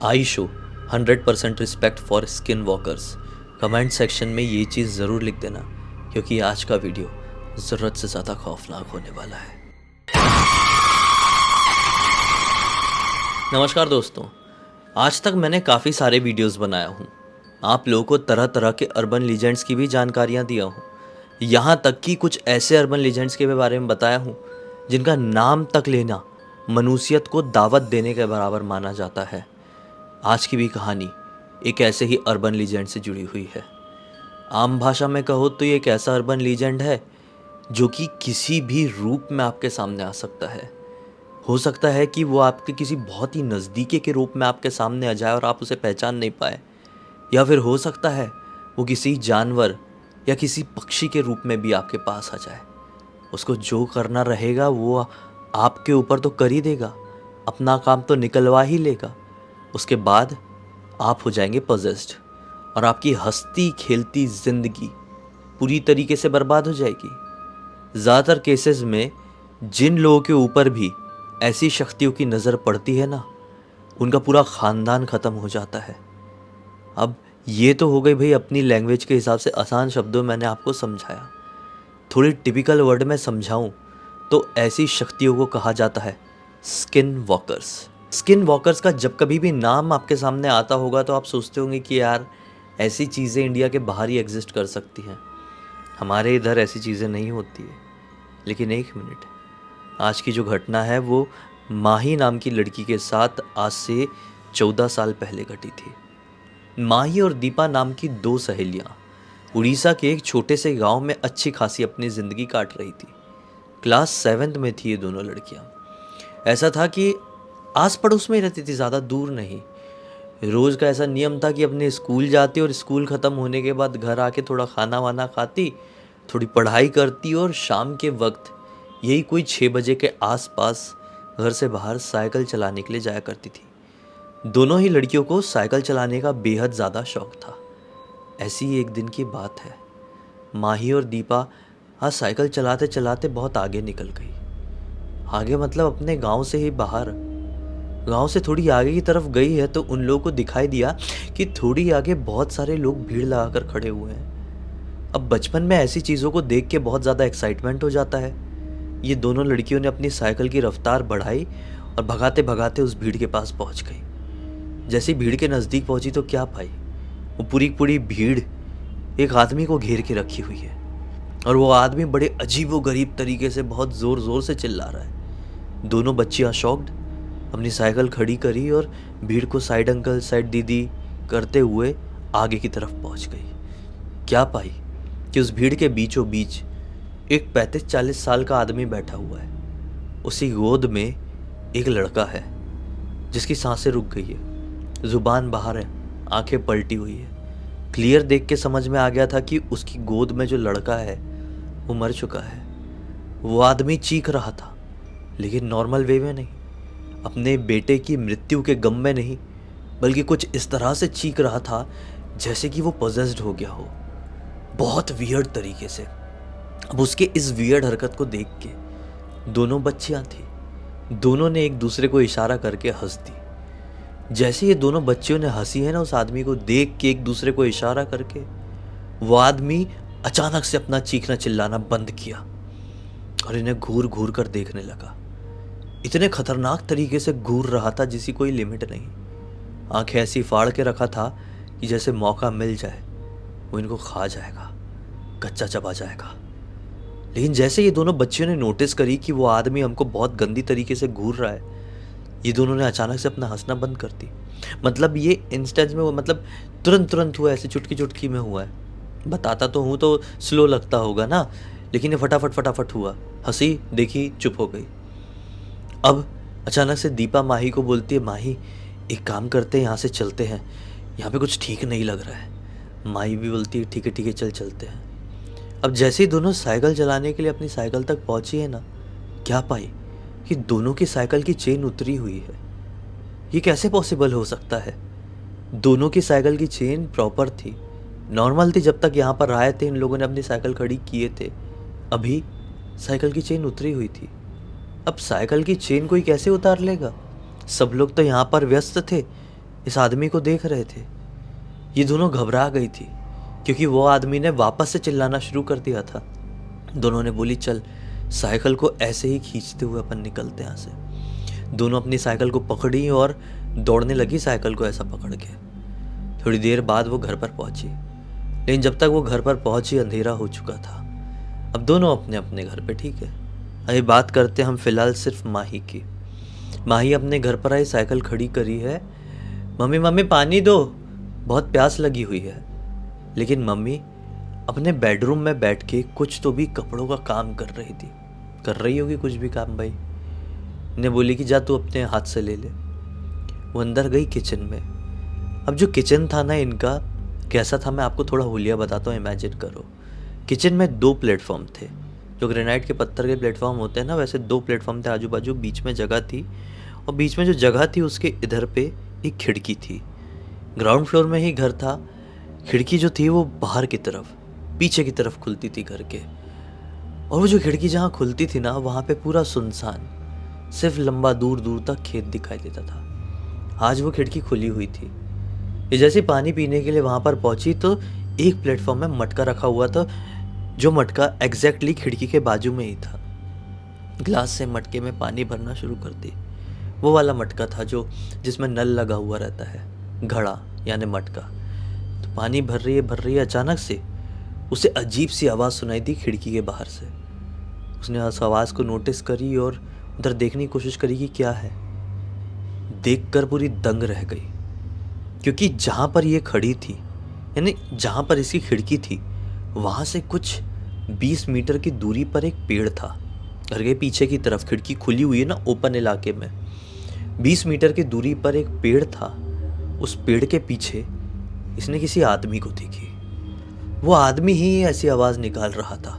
I show 100% respect for skin walkers. Comment section में ये चीज़ ज़रूर लिख देना, क्योंकि आज का वीडियो ज़रूरत से ज़्यादा खौफनाक होने वाला है। नमस्कार दोस्तों, आज तक मैंने काफ़ी सारे वीडियोस बनाया हूँ। आप लोगों को तरह तरह के अर्बन लीजेंड्स की भी जानकारियाँ दिया हूँ। यहाँ तक कि कुछ ऐसे अर्बन लीजेंड्स के बारे में बताया हूँ जिनका नाम तक लेना मनुष्यत को दावत देने के बराबर माना जाता है। आज की भी कहानी एक ऐसे ही अर्बन लीजेंड से जुड़ी हुई है। आम भाषा में कहो तो ये एक ऐसा अर्बन लीजेंड है जो कि किसी भी रूप में आपके सामने आ सकता है। हो सकता है कि वो आपके किसी बहुत ही नज़दीकी के रूप में आपके सामने आ जाए और आप उसे पहचान नहीं पाए, या फिर हो सकता है वो किसी जानवर या किसी पक्षी के रूप में भी आपके पास आ जाए। उसको जो करना रहेगा वो आपके ऊपर तो कर ही देगा, अपना काम तो निकलवा ही लेगा। उसके बाद आप हो जाएंगे पजेस्ड और आपकी हंसती खेलती जिंदगी पूरी तरीके से बर्बाद हो जाएगी। ज़्यादातर केसेस में जिन लोगों के ऊपर भी ऐसी शक्तियों की नज़र पड़ती है ना, उनका पूरा ख़ानदान ख़त्म हो जाता है। अब ये तो हो गई भाई अपनी लैंग्वेज के हिसाब से आसान शब्दों में मैंने आपको समझाया। थोड़ी टिपिकल वर्ड में समझाऊं तो ऐसी शक्तियों को कहा जाता है स्किन वॉकर्स। स्किन वॉकर्स का जब कभी भी नाम आपके सामने आता होगा तो आप सोचते होंगे कि यार ऐसी चीज़ें इंडिया के बाहर ही एग्जिस्ट कर सकती हैं, हमारे इधर ऐसी चीज़ें नहीं होती है। लेकिन एक मिनट, आज की जो घटना है वो माही नाम की लड़की के साथ आज से 14 साल पहले घटी थी। माही और दीपा नाम की दो सहेलियाँ उड़ीसा के एक छोटे से गांव में अच्छी खासी अपनी ज़िंदगी काट रही थी। क्लास 7th में थी ये दोनों लड़कियां। ऐसा था कि आस पड़ोस में ही रहती थी, ज़्यादा दूर नहीं। रोज़ का ऐसा नियम था कि अपने स्कूल जाती और स्कूल ख़त्म होने के बाद घर आके थोड़ा खाना वाना खाती, थोड़ी पढ़ाई करती और शाम के वक्त यही कोई 6 बजे के आसपास घर से बाहर साइकिल चलाने के लिए जाया करती थी। दोनों ही लड़कियों को साइकिल चलाने का बेहद ज़्यादा शौक था। ऐसी ही एक दिन की बात है, माही और दीपा आज साइकिल चलाते चलाते बहुत आगे निकल गई। आगे मतलब अपने गांव से ही बाहर। गांव से थोड़ी आगे की तरफ गई है तो उन लोगों को दिखाई दिया कि थोड़ी आगे बहुत सारे लोग भीड़ लगाकर खड़े हुए हैं। अब बचपन में ऐसी चीज़ों को देख के बहुत ज़्यादा एक्साइटमेंट हो जाता है। ये दोनों लड़कियों ने अपनी साइकिल की रफ्तार बढ़ाई और भगाते भगाते उस भीड़ के पास पहुंच गई। जैसे भीड़ के नज़दीक पहुंची तो क्या पाई, वो पूरी पूरी भीड़ एक आदमी को घेर के रखी हुई है और वो आदमी बड़े अजीब व गरीब तरीके से बहुत ज़ोर ज़ोर से चिल्ला रहा है। दोनों बच्चियां शॉक्ड अपनी साइकिल खड़ी करी और भीड़ को साइड अंकल साइड दीदी करते हुए आगे की तरफ पहुंच गई। क्या पाई कि उस भीड़ के बीचों बीच एक 35-40 साल का आदमी बैठा हुआ है। उसी गोद में एक लड़का है जिसकी सांसें रुक गई है, जुबान बाहर है, आंखें पलटी हुई है। क्लियर देख के समझ में आ गया था कि उसकी गोद में जो लड़का है वो मर चुका है। वो आदमी चीख रहा था, लेकिन नॉर्मल वे में नहीं, अपने बेटे की मृत्यु के गम में नहीं, बल्कि कुछ इस तरह से चीख रहा था जैसे कि वो पोजेस्ड हो गया हो, बहुत वियर्ड तरीके से। अब उसके इस वियर्ड हरकत को देख के दोनों बच्चियां थी, दोनों ने एक दूसरे को इशारा करके हंस दी। जैसे ये दोनों बच्चियों ने हंसी है ना उस आदमी को देख के एक दूसरे को इशारा करके, वो आदमी अचानक से अपना चीखना चिल्लाना बंद किया और इन्हें घूर घूर कर देखने लगा। इतने खतरनाक तरीके से घूर रहा था जिसकी कोई लिमिट नहीं। आंखें ऐसी फाड़ के रखा था कि जैसे मौका मिल जाए वो इनको खा जाएगा, कच्चा चबा जाएगा। लेकिन जैसे ये दोनों बच्चियों ने नोटिस करी कि वो आदमी हमको बहुत गंदी तरीके से घूर रहा है, ये दोनों ने अचानक से अपना हंसना बंद कर दी। मतलब ये इंस्टेंस में वो मतलब तुरंत हुआ, ऐसे चुटकी चुटकी में हुआ है। बताता तो हूँ तो स्लो लगता होगा ना, लेकिन ये फटाफट हुआ। हंसी देखी, चुप हो गई। अब अचानक से दीपा माही को बोलती है, माही एक काम करते हैं, यहाँ से चलते हैं, यहाँ पे कुछ ठीक नहीं लग रहा है। माही भी बोलती है ठीक है चल चलते हैं। अब जैसे ही दोनों साइकिल चलाने के लिए अपनी साइकिल तक पहुंची है ना, क्या पाई कि दोनों की साइकिल की चेन उतरी हुई है। ये कैसे पॉसिबल हो सकता है? दोनों की साइकिल की चेन प्रॉपर थी, नॉर्मल थी। जब तक यहाँ पर आए थे इन लोगों ने अपनी साइकिल खड़ी किए थे, अभी साइकिल की चेन उतरी हुई थी। अब साइकिल की चेन कोई कैसे उतार लेगा? सब लोग तो यहाँ पर व्यस्त थे, इस आदमी को देख रहे थे। ये दोनों घबरा गई थी क्योंकि वो आदमी ने वापस से चिल्लाना शुरू कर दिया था। दोनों ने बोली चल साइकिल को ऐसे ही खींचते हुए अपन निकलते हैं यहाँ से। दोनों अपनी साइकिल को पकड़ी और दौड़ने लगी साइकिल को ऐसा पकड़ के। थोड़ी देर बाद वो घर पर पहुंची, लेकिन जब तक वो घर पर पहुंची अंधेरा हो चुका था। अब दोनों अपने अपने घर पे, ठीक है। अभी बात करते हैं हम फिलहाल सिर्फ माही की। माही अपने घर पर आई, साइकिल खड़ी करी है। मम्मी मम्मी पानी दो, बहुत प्यास लगी हुई है। लेकिन मम्मी अपने बेडरूम में बैठ के कुछ तो भी कपड़ों का काम कर रही थी। कर रही होगी कुछ भी काम भाई। ने बोली कि जा तू अपने हाथ से ले ले। वो अंदर गई किचन में। अब जो किचन था ना इनका, कैसा था मैं आपको थोड़ा हुलिया बताता हूँ, इमेजिन करो। किचन में 2 प्लेटफॉर्म थे, जो ग्रेनाइट के पत्थर के प्लेटफॉर्म होते हैं ना, वैसे 2 प्लेटफॉर्म थे आजू बाजू। बीच में जगह थी और बीच में जो जगह थी उसके इधर पे एक खिड़की थी। ग्राउंड फ्लोर में ही घर था। खिड़की जो थी वो बाहर की तरफ, पीछे की तरफ खुलती थी घर के। और वो जो खिड़की जहाँ खुलती थी ना, वहाँ पे पूरा सुनसान, सिर्फ लंबा दूर दूर तक खेत दिखाई देता था। आज वो खिड़की खुली हुई थी। ये जैसे पानी पीने के लिए वहाँ पर पहुंची तो एक प्लेटफॉर्म में मटका रखा हुआ था, जो मटका एग्जैक्टली खिड़की के बाजू में ही था। ग्लास से मटके में पानी भरना शुरू कर दी। वो वाला मटका था जो जिसमें नल लगा हुआ रहता है, घड़ा यानी मटका। तो पानी भर रही है, अचानक से उसे अजीब सी आवाज़ सुनाई दी खिड़की के बाहर से। उसने उस आवाज़ को नोटिस करी और उधर देखने की कोशिश करी कि क्या है। देखकर पूरी दंग रह गई, क्योंकि जहाँ पर ये खड़ी थी, यानी जहाँ पर इसकी खिड़की थी, वहाँ से कुछ 20 मीटर की दूरी पर एक पेड़ था। घर के पीछे की तरफ खिड़की खुली हुई है ना, ओपन इलाके में। 20 मीटर की दूरी पर एक पेड़ था। उस पेड़ के पीछे इसने किसी आदमी को देखी। वो आदमी ही ऐसी आवाज़ निकाल रहा था।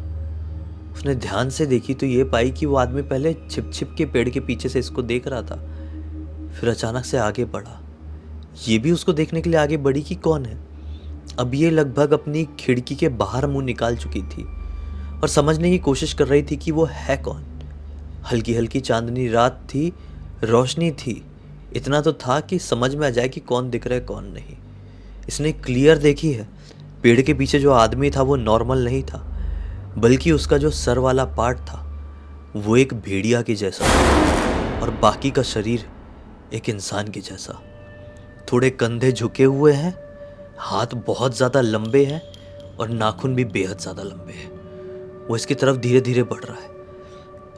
उसने ध्यान से देखी तो ये पाई कि वो आदमी पहले छिप छिप के पेड़ के पीछे से इसको देख रहा था, फिर अचानक से आगे बढ़ा। ये भी उसको देखने के लिए आगे बढ़ी कि कौन है। अब ये लगभग अपनी खिड़की के बाहर मुंह निकाल चुकी थी और समझने की कोशिश कर रही थी कि वो है कौन। हल्की हल्की चांदनी रात थी, रोशनी थी। इतना तो था कि समझ में आ जाए कि कौन दिख रहा है कौन नहीं। इसने क्लियर देखी है, पेड़ के पीछे जो आदमी था वो नॉर्मल नहीं था, बल्कि उसका जो सर वाला पार्ट था वो एक भेड़िया के जैसा था और बाकी का शरीर एक इंसान के जैसा। थोड़े कंधे झुके हुए हैं, हाथ बहुत ज़्यादा लंबे हैं और नाखून भी बेहद ज़्यादा लंबे हैं। वो इसकी तरफ धीरे धीरे बढ़ रहा है।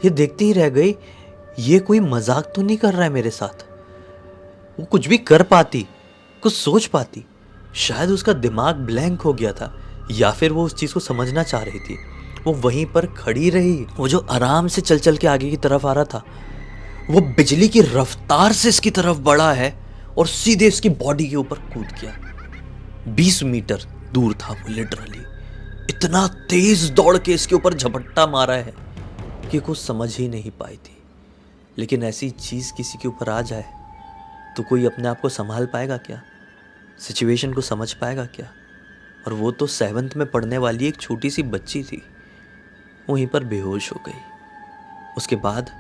ये देखती ही रह गई, ये कोई मजाक तो नहीं कर रहा है मेरे साथ। वो कुछ भी कर पाती, कुछ सोच पाती। शायद उसका दिमाग ब्लैंक हो गया था, या फिर वो उस चीज़ को समझना चाह रही थी। वो वहीं पर खड़ी रही। वो जो आराम से चल चल के आगे की तरफ आ रहा था, वो बिजली की रफ्तार से इसकी तरफ बढ़ा है और सीधे इसकी बॉडी के ऊपर कूद गया। 20 मीटर दूर था वो, लिटरली इतना तेज दौड़ के इसके ऊपर झपट्टा मारा है कि कुछ समझ ही नहीं पाई थी। लेकिन ऐसी चीज़ किसी के ऊपर आ जाए तो कोई अपने आप को संभाल पाएगा क्या? सिचुएशन को समझ पाएगा क्या? और वो तो 7th में पढ़ने वाली एक छोटी सी बच्ची थी, वहीं पर बेहोश हो गई। उसके बाद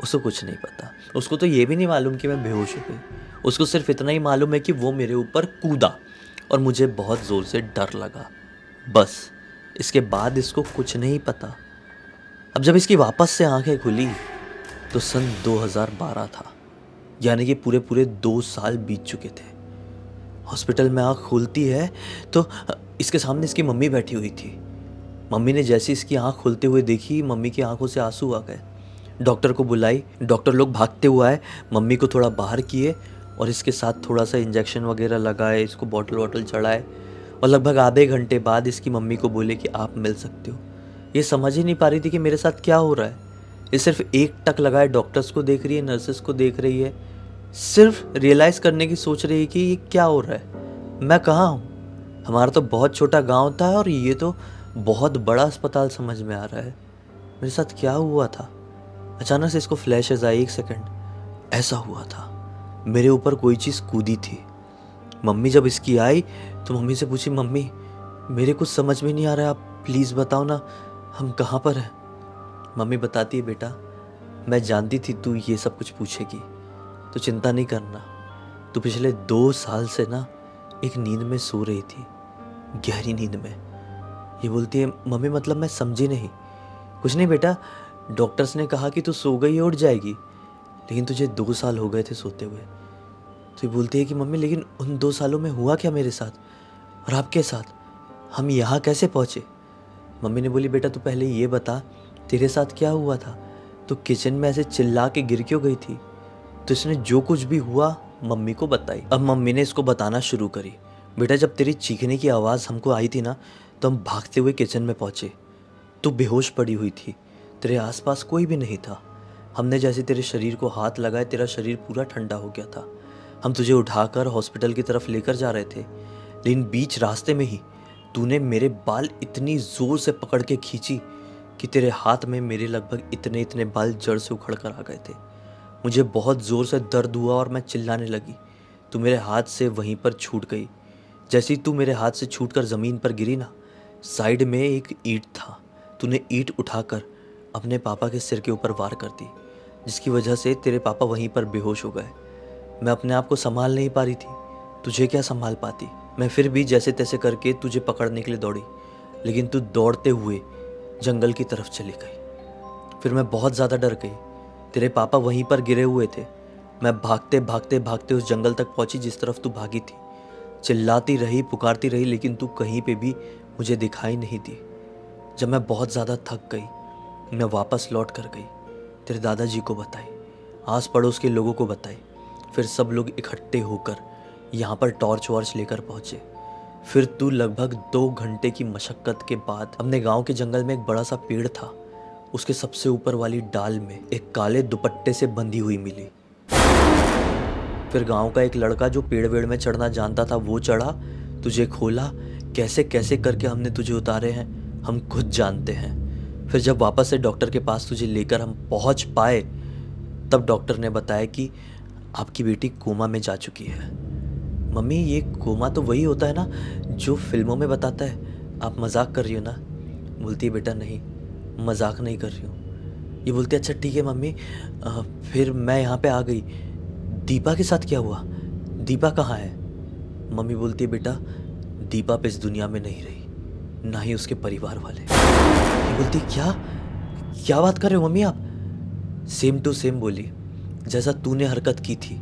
उसको कुछ नहीं पता। उसको तो ये भी नहीं मालूम कि मैं बेहोश हो गई। उसको सिर्फ इतना ही मालूम है कि वो मेरे ऊपर कूदा और मुझे बहुत ज़ोर से डर लगा, बस। इसके बाद इसको कुछ नहीं पता। अब जब इसकी वापस से आंखें खुली तो सन 2012 था, यानी कि पूरे पूरे 2 साल बीत चुके थे। हॉस्पिटल में आँख खुलती है तो इसके सामने इसकी मम्मी बैठी हुई थी। मम्मी ने जैसे इसकी आँख खुलते हुए देखी, मम्मी की आंखों से आंसू आ गए। डॉक्टर को बुलाई, डॉक्टर लोग भागते हुए आए, मम्मी को थोड़ा बाहर किए और इसके साथ थोड़ा सा इंजेक्शन वगैरह लगाए, इसको बॉटल वॉटल चढ़ाए और लगभग आधे घंटे बाद इसकी मम्मी को बोले कि आप मिल सकते हो। ये समझ ही नहीं पा रही थी कि मेरे साथ क्या हो रहा है। ये सिर्फ एक टक लगाए डॉक्टर्स को देख रही है, नर्सेस को देख रही है, सिर्फ रियलाइज़ करने की सोच रही है कि ये क्या हो रहा है, मैं कहाँ हूँ। हमारा तो बहुत छोटा गाँव था और ये तो बहुत बड़ा अस्पताल समझ में आ रहा है। मेरे साथ क्या हुआ था? अचानक से इसको फ्लैशेस आई, 1 सेकंड ऐसा हुआ था, मेरे ऊपर कोई चीज़ कूदी थी। मम्मी जब इसकी आई तो मम्मी से पूछी, मम्मी मेरे कुछ समझ में नहीं आ रहा है, आप प्लीज़ बताओ ना हम कहाँ पर हैं। मम्मी बताती है, बेटा मैं जानती थी तू ये सब कुछ पूछेगी, तो चिंता नहीं करना, तू पिछले 2 साल से ना एक नींद में सो रही थी, गहरी नींद में। ये बोलती है, मम्मी मतलब मैं समझी नहीं। कुछ नहीं बेटा, डॉक्टर्स ने कहा कि तू सो गई है, उठ जाएगी, लेकिन तुझे 2 साल हो गए थे सोते हुए। तो ये बोलती है कि मम्मी लेकिन उन 2 सालों में हुआ क्या मेरे साथ और आपके साथ, हम यहाँ कैसे पहुँचे? मम्मी ने बोली, बेटा तू पहले ये बता तेरे साथ क्या हुआ था, तो किचन में ऐसे चिल्ला के गिर क्यों गई थी? तो इसने जो कुछ भी हुआ मम्मी को बताई। अब मम्मी ने इसको बताना शुरू करी, बेटा जब तेरी चीखने की आवाज़ हमको आई थी ना, तो हम भागते हुए किचन में पहुँचे। तू बेहोश पड़ी हुई थी, तेरे आसपास कोई भी नहीं था। हमने जैसे तेरे शरीर को हाथ लगाए, तेरा शरीर पूरा ठंडा हो गया था। हम तुझे उठाकर हॉस्पिटल की तरफ लेकर जा रहे थे, लेकिन बीच रास्ते में ही तूने मेरे बाल इतनी ज़ोर से पकड़ के खींची कि तेरे हाथ में मेरे लगभग इतने इतने बाल जड़ से उखड़ कर आ गए थे। मुझे बहुत ज़ोर से दर्द हुआ और मैं चिल्लाने लगी। तू मेरे हाथ से वहीं पर छूट गई। जैसे ही तू मेरे हाथ से छूटकर ज़मीन पर गिरी ना, साइड में एक ईंट था, तूने ईंट उठाकर अपने पापा के सिर के ऊपर वार कर दी, जिसकी वजह से तेरे पापा वहीं पर बेहोश हो गए। मैं अपने आप को संभाल नहीं पा रही थी, तुझे क्या संभाल पाती। मैं फिर भी जैसे तैसे करके तुझे पकड़ने के लिए दौड़ी, लेकिन तू दौड़ते हुए जंगल की तरफ चली गई। फिर मैं बहुत ज़्यादा डर गई, तेरे पापा वहीं पर गिरे हुए थे। मैं भागते भागते भागते उस जंगल तक पहुंची जिस तरफ तू भागी थी। चिल्लाती रही, पुकारती रही, लेकिन तू कहीं पे भी मुझे दिखाई नहीं दी। जब मैं बहुत ज़्यादा थक गई, मैं वापस लौट कर गई, तेरे दादाजी को बताई, आस पड़ोस के लोगों को बताई। फिर सब लोग इकट्ठे होकर यहाँ पर टॉर्च वॉर्च लेकर पहुँचे। फिर तू लगभग 2 घंटे की मशक्क़त के बाद अपने गांव के जंगल में एक बड़ा सा पेड़ था, उसके सबसे ऊपर वाली डाल में एक काले दुपट्टे से बंधी हुई मिली। फिर गांव का एक लड़का जो पेड़ वेड़ में चढ़ना जानता था वो चढ़ा, तुझे खोला। कैसे कैसे करके हमने तुझे उतारे हैं हम खुद जानते हैं। फिर जब वापस से डॉक्टर के पास तुझे लेकर हम पहुंच पाए, तब डॉक्टर ने बताया कि आपकी बेटी कोमा में जा चुकी है। मम्मी ये कोमा तो वही होता है ना जो फिल्मों में बताता है, आप मजाक कर रही हो ना? बोलती है, बेटा नहीं, मजाक नहीं कर रही हूँ। ये बोलती है, अच्छा ठीक है मम्मी। फिर मैं यहाँ पे आ गई, दीपा के साथ क्या हुआ? दीपा कहाँ है? मम्मी बोलती है, बेटा दीपा पे इस दुनिया में नहीं रही, ना ही उसके परिवार वाले। ये बोलती है, क्या क्या बात कर रहे हो मम्मी आप? सेम टू सेम बोली, जैसा तूने हरकत की थी।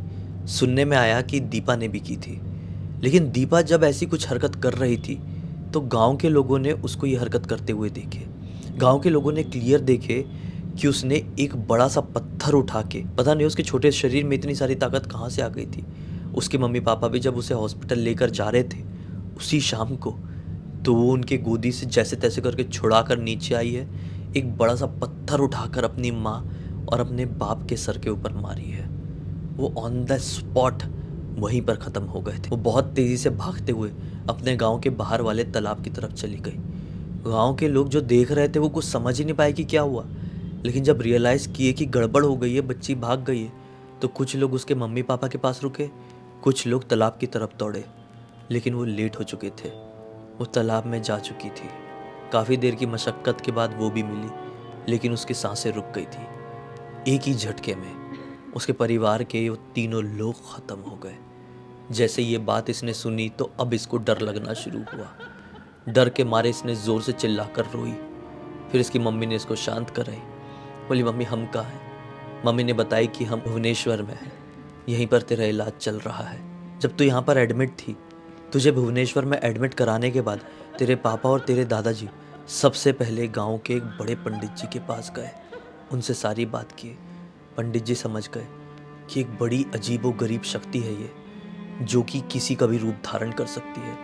सुनने में आया कि दीपा ने भी की थी, लेकिन दीपा जब ऐसी कुछ हरकत कर रही थी तो गांव के लोगों ने उसको ये हरकत करते हुए देखे। गांव के लोगों ने क्लियर देखे कि उसने एक बड़ा सा पत्थर उठा के, पता नहीं उसके छोटे शरीर में इतनी सारी ताकत कहाँ से आ गई थी। उसके मम्मी पापा भी जब उसे हॉस्पिटल लेकर जा रहे थे उसी शाम को, तो वो उनके गोदी से जैसे तैसे करके छुड़ा कर नीचे आई है, एक बड़ा सा पत्थर उठाकर अपनी माँ और अपने बाप के सर के ऊपर मारी है। वो ऑन द स्पॉट वहीं पर ख़त्म हो गए थे। वो बहुत तेज़ी से भागते हुए अपने गांव के बाहर वाले तालाब की तरफ चली गई। गांव के लोग जो देख रहे थे वो कुछ समझ ही नहीं पाए कि क्या हुआ, लेकिन जब रियलाइज़ किए कि गड़बड़ हो गई है, बच्ची भाग गई है, तो कुछ लोग उसके मम्मी पापा के पास रुके, कुछ लोग तालाब की तरफ दौड़े, लेकिन वो लेट हो चुके थे। वो तालाब में जा चुकी थी। काफ़ी देर की मशक्क़त के बाद वो भी मिली, लेकिन उसकी सांसें रुक गई थी। एक ही झटके में उसके परिवार के वो तीनों लोग ख़त्म हो गए। जैसे ये बात इसने सुनी तो अब इसको डर लगना शुरू हुआ। डर के मारे इसने ज़ोर से चिल्लाकर रोई। फिर इसकी मम्मी ने इसको शांत कराई। बोली, मम्मी हम कहाँ हैं? मम्मी ने बताई कि हम भुवनेश्वर में हैं, यहीं पर तेरा इलाज चल रहा है। जब तू यहाँ पर एडमिट थी, तुझे भुवनेश्वर में एडमिट कराने के बाद तेरे पापा और तेरे दादाजी सबसे पहले गांव के एक बड़े पंडित जी के पास गए, उनसे सारी बात की। पंडित जी समझ गए कि एक बड़ी अजीबो गरीब शक्ति है ये, जो कि किसी का भी रूप धारण कर सकती है।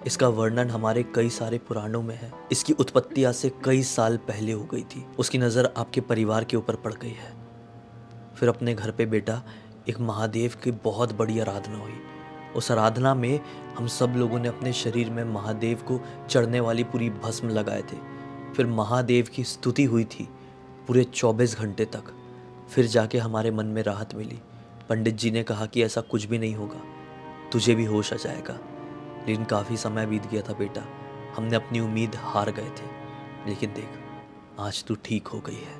इसका वर्णन हमारे कई सारे पुराणों में है। इसकी उत्पत्ति आज से कई साल पहले हो गई थी। उसकी नज़र आपके परिवार के ऊपर पड़ गई है। फिर अपने घर पे बेटा एक महादेव की बहुत बड़ी आराधना हुई। उस आराधना में हम सब लोगों ने अपने शरीर में महादेव को चढ़ने वाली पूरी भस्म लगाए थे। फिर महादेव की स्तुति हुई थी पूरे 24 घंटे तक। फिर जाके हमारे मन में राहत मिली। पंडित जी ने कहा कि ऐसा कुछ भी नहीं होगा, तुझे भी होश आ जाएगा। लेकिन काफ़ी समय बीत गया था बेटा, हमने अपनी उम्मीद हार गए थे। लेकिन देख, आज तू ठीक हो गई है।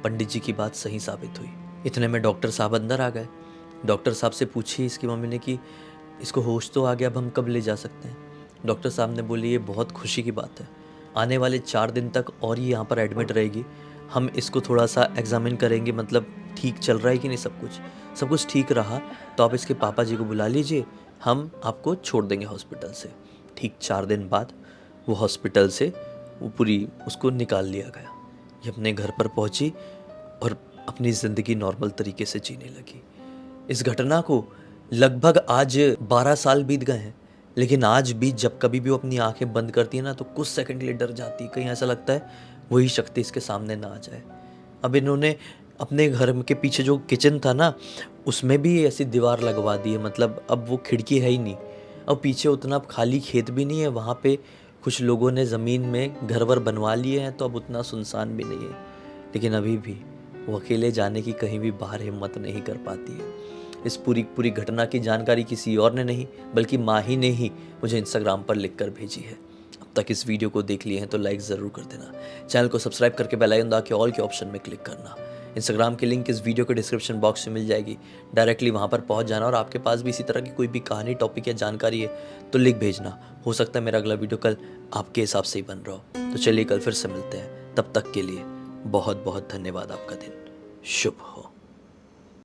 पंडित जी की बात सही साबित हुई। इतने में डॉक्टर साहब अंदर आ गए। डॉक्टर साहब से पूछी इसकी मम्मी ने कि इसको होश तो आ गया, अब हम कब ले जा सकते हैं। डॉक्टर साहब ने बोली ये बहुत खुशी की बात है, आने वाले 4 दिन तक और ये यहाँ पर एडमिट रहेगी। हम इसको थोड़ा सा एग्जामिन करेंगे, मतलब ठीक चल रहा है कि नहीं सब कुछ ठीक रहा तो आप इसके पापा जी को बुला लीजिए, हम आपको छोड़ देंगे हॉस्पिटल से। ठीक 4 दिन बाद वो हॉस्पिटल से वो पूरी उसको निकाल लिया गया। ये अपने घर पर पहुंची और अपनी ज़िंदगी नॉर्मल तरीके से जीने लगी। इस घटना को लगभग आज 12 साल बीत गए हैं, लेकिन आज भी जब कभी भी वो अपनी आंखें बंद करती है ना तो कुछ सेकंड के लिए डर जाती है, कहीं ऐसा लगता है वही शक्ति इसके सामने ना आ जाए। अब इन्होंने अपने घर के पीछे जो किचन था ना उसमें भी ऐसी दीवार लगवा दी है, मतलब अब वो खिड़की है ही नहीं। अब पीछे उतना खाली खेत भी नहीं है, वहाँ पे कुछ लोगों ने ज़मीन में घर वर बनवा लिए हैं तो अब उतना सुनसान भी नहीं है, लेकिन अभी भी वो अकेले जाने की कहीं भी बाहर हिम्मत नहीं कर पाती है। इस पूरी घटना की जानकारी किसी और ने नहीं बल्कि माँ ही ने ही मुझे इंस्टाग्राम पर लिख कर भेजी है। अब तक इस वीडियो को देख लिए हैं तो लाइक ज़रूर कर देना, चैनल को सब्सक्राइब करके बेल आइकन दबा के ऑल के ऑप्शन में क्लिक करना। इंस्टाग्राम की लिंक इस वीडियो के डिस्क्रिप्शन बॉक्स में मिल जाएगी, डायरेक्टली वहाँ पर पहुँच जाना। और आपके पास भी इसी तरह की कोई भी कहानी, टॉपिक या जानकारी है तो लिख भेजना, हो सकता है मेरा अगला वीडियो कल आपके हिसाब से ही बन रहा हो। तो चलिए कल फिर से मिलते हैं, तब तक के लिए बहुत बहुत धन्यवाद। आपका दिन शुभ हो।